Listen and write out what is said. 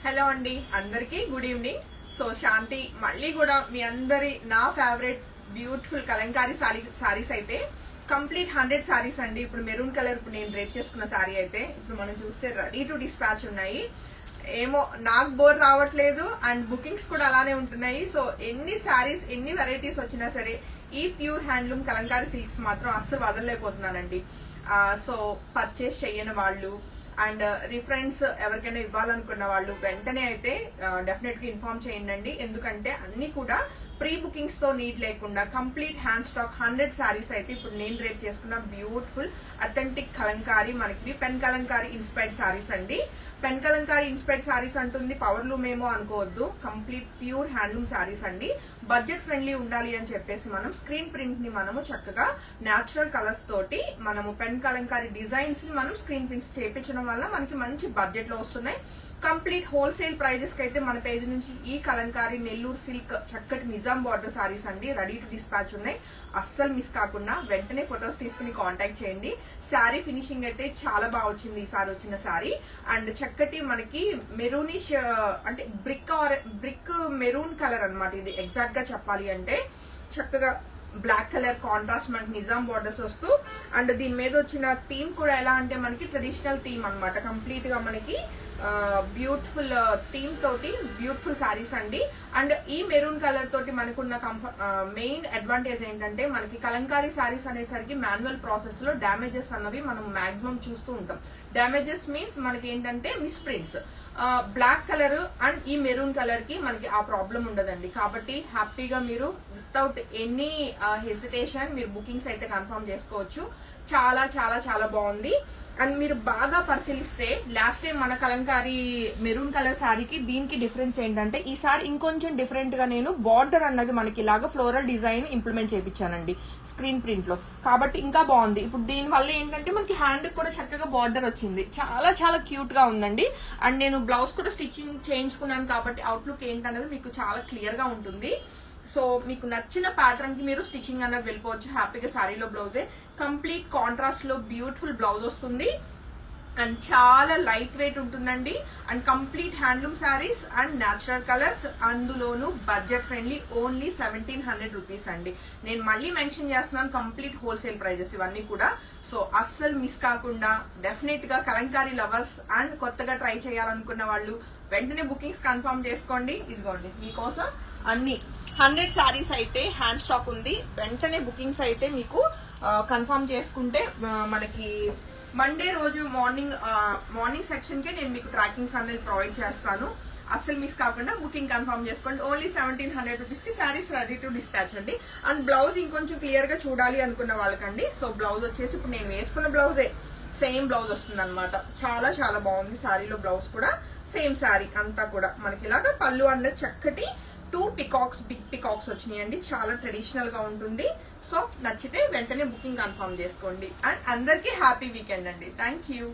Hello అండి, అందరికీ good evening. So శాంతి మళ్ళీ కూడా మీ అందరి నా ఫేవరెట్ బ్యూటిఫుల్ కలంకారీ సారీస్ అయితే కంప్లీట్ 100 సారీస్ అండి. ఇప్పుడు మెరూన్ కలర్ ఇప్పుడు నేను డ్రేప్ చేసుకున్న సారీ అయితే ఇప్పుడు మనం చూస్తే రెడీ టు డిస్పాచ్ ఉన్నాయి. ఏమో నాకు బోర్ రావట్లేదు అండ్ బుకింగ్స్ కూడా అలానే ఉంటున్నాయి. సో ఎన్ని సారీస్ ఎన్ని వెరైటీస్ వచ్చినా సరే ఈ ప్యూర్ హ్యాండ్లూమ్ కలంకారీ సిల్క్స్ మాత్రం అస్సలు వదలలేకపోతున్నానండి. సో పర్చేస్ చేయని వాళ్ళు అండ్ రిఫరెన్స్ ఎవరికైనా ఇవ్వాలనుకున్న వాళ్ళు వెంటనే అయితే డెఫినెట్ గా ఇన్ఫార్మ్ చేయండి. ఎందుకంటే అన్ని కూడా ప్రీ బుకింగ్స్ తో నీడ్ లేకుండా కంప్లీట్ హ్యాండ్ స్టాక్ 100 సారీస్ అయితే ఇప్పుడు నేను రేప్ చేసుకున్న బ్యూటిఫుల్ అథెంటిక్ కలంకారీ, మనకి పెన్ కలంకారీ ఇన్స్పైర్డ్ సారీస్ అండి. పెన్ కలంకారీ ఇన్స్పైర్డ్ సారీస్ అంటుంది పవర్ లూమ్ ఏమో అనుకోవద్దు, కంప్లీట్ ప్యూర్ హ్యాండ్లూమ్ సారీస్ అండి. బడ్జెట్ ఫ్రెండ్లీ ఉండాలి అని చెప్పేసి మనం స్క్రీన్ ప్రింట్ ని మనము చక్కగా న్యాచురల్ కలర్స్ తోటి మనము పెన్ కలంకారీ డిజైన్స్ ని మనం స్క్రీన్ ప్రింట్స్ చేయించడం వల్ల మనకి మంచి బడ్జెట్ లో వస్తున్నాయి. కంప్లీట్ హోల్సేల్ ప్రైజెస్ కి అయితే మన పేజ్ నుంచి ఈ కలంకారీ నెల్లూరు సిల్క్ చక్కటి నిజాం బార్డర్ సారీస్ అండి రెడీ టు డిస్పాచ్ ఉన్నాయి. అస్సలు మిస్ కాకుండా వెంటనే ఫొటోస్ తీసుకుని కాంటాక్ట్ చేయండి. శారీ ఫినిషింగ్ అయితే చాలా బాగా వచ్చింది ఈసారి వచ్చిన శారీ. అండ్ చక్కటి మనకి మెరూనిష్ అంటే బ్రిక్ మెరూన్ కలర్ అన్నమాట. ఇది ఎగ్జాక్ట్ గా చెప్పాలి అంటే చక్కగా బ్లాక్ కలర్ కాంట్రాస్ట్ మనకి నిజాం బార్డర్స్ వస్తూ అండ్ దీని మీద వచ్చిన థీమ్ కూడా ఎలా అంటే మనకి ట్రెడిషనల్ థీమ్ అన్నమాట. కంప్లీట్ గా మనకి బ్యూటిఫుల్ థీమ్ తోటి బ్యూటిఫుల్ సారీస్ అండి. అండ్ ఈ మెరూన్ కలర్ తోటి మనకున్న మెయిన్ అడ్వాంటేజ్ ఏంటంటే మనకి కలంకారీ సారీస్ అనేసరికి మాన్యువల్ ప్రాసెస్ లో డ్యామేజెస్ అన్నవి మనం మాక్సిమం చూస్తూ ఉంటాం. డ్యామేజెస్ మీన్స్ మనకి ఏంటంటే మిస్ప్రింట్స్. బ్లాక్ కలర్ అండ్ ఈ మెరూన్ కలర్ కి మనకి ఆ ప్రాబ్లం ఉండదండి. కాబట్టి హ్యాపీగా మీరు వితౌట్ ఎనీ హెసిటేషన్ మీరు బుకింగ్స్ అయితే కన్ఫర్మ్ చేసుకోవచ్చు. చాలా చాలా చాలా బాగుంది. అండ్ మీరు బాగా పరిశీలిస్తే లాస్ట్ టైం మన కలంకారీ మెరూన్ కలర్ సారీకి దీనికి డిఫరెన్స్ ఏంటంటే ఈసారి ఇంకొంచెం డిఫరెంట్ గా నేను బార్డర్ అన్నది మనకి ఇలాగా ఫ్లోరల్ డిజైన్ ఇంప్లిమెంట్ చేయించానండి స్క్రీన్ ప్రింట్ లో. కాబట్టి ఇంకా బాగుంది. ఇప్పుడు దీని వల్ల ఏంటంటే మనకి హ్యాండ్ కూడా చక్కగా బార్డర్ వచ్చింది. చాలా చాలా క్యూట్ గా ఉందండి. అండ్ నేను బ్లౌజ్ కూడా స్టిచ్చింగ్ చేయించుకున్నాను కాబట్టి అవుట్లుక్ ఏంటనేది మీకు చాలా క్లియర్ గా ఉంటుంది. సో మీకు నచ్చిన ప్యాటర్న్ కి మీరు స్టిచ్చింగ్ అన్నది వెళ్ళిపోవచ్చు హ్యాపీగా. సారీలో బ్లౌజే కంప్లీట్ కాంట్రాస్ట్ లో బ్యూటిఫుల్ బ్లౌజ్ వస్తుంది అండ్ చాలా లైట్ వెయిట్ ఉంటుందండి. And complete handloom saris and natural colours, అందులోను బడ్జెట్ ఫ్రెండ్లీ ఓన్లీ 1700 రూపీస్ అండి. నేను మళ్ళీ మెన్షన్ చేస్తున్నాను కంప్లీట్ హోల్సేల్ ప్రైజెస్ ఇవన్నీ కూడా. సో అస్సలు మిస్ కాకుండా డెఫినెట్ గా కలంకారీ లవర్స్ అండ్ కొత్తగా ట్రై చేయాలనుకున్న వాళ్ళు వెంటనే బుకింగ్స్ కన్ఫర్మ్ చేసుకోండి. ఇదిగోండి మీకోసం అన్ని 100 సారీస్ అయితే హ్యాండ్ స్టాక్ ఉంది. వెంటనే బుకింగ్స్ అయితే మీకు కన్ఫర్మ్ చేసుకుంటే మనకి మండే రోజు మార్నింగ్ సెక్షన్ కే నేను మీకు ట్రాకింగ్స్ అనేది ప్రొవైడ్ చేస్తాను. అస్సలు మిస్ కాకుండా బుకింగ్ కన్ఫర్మ్ చేసుకోండి. ఓన్లీ 1700 రూపీస్ కి సారీస్ రెడీ టు డిస్పాచ్ అండి. అండ్ బ్లౌజ్ ఇంకొంచెం క్లియర్ గా చూడాలి అనుకున్న వాళ్ళకండి. సో బ్లౌజ్ వచ్చేసి ఇప్పుడు నేను వేసుకున్న బ్లౌజే సేమ్ బ్లౌజ్ వస్తుంది అనమాట. చాలా చాలా బాగుంది. సారీలో బ్లౌజ్ కూడా సేమ్ సారీ అంతా కూడా మనకి ఇలాగా పళ్ళు అన్నది చక్కటి 2 పికాక్స్ బిగ్ పికాక్స్ వచ్చినాయండి. చాలా ట్రెడిషనల్ గా ఉంటుంది. సో నచ్చితే వెంటనే బుకింగ్ కన్ఫర్మ్ చేసుకోండి. అండ్ అందరికీ హ్యాపీ వీకెండ్ అండి. Thank you.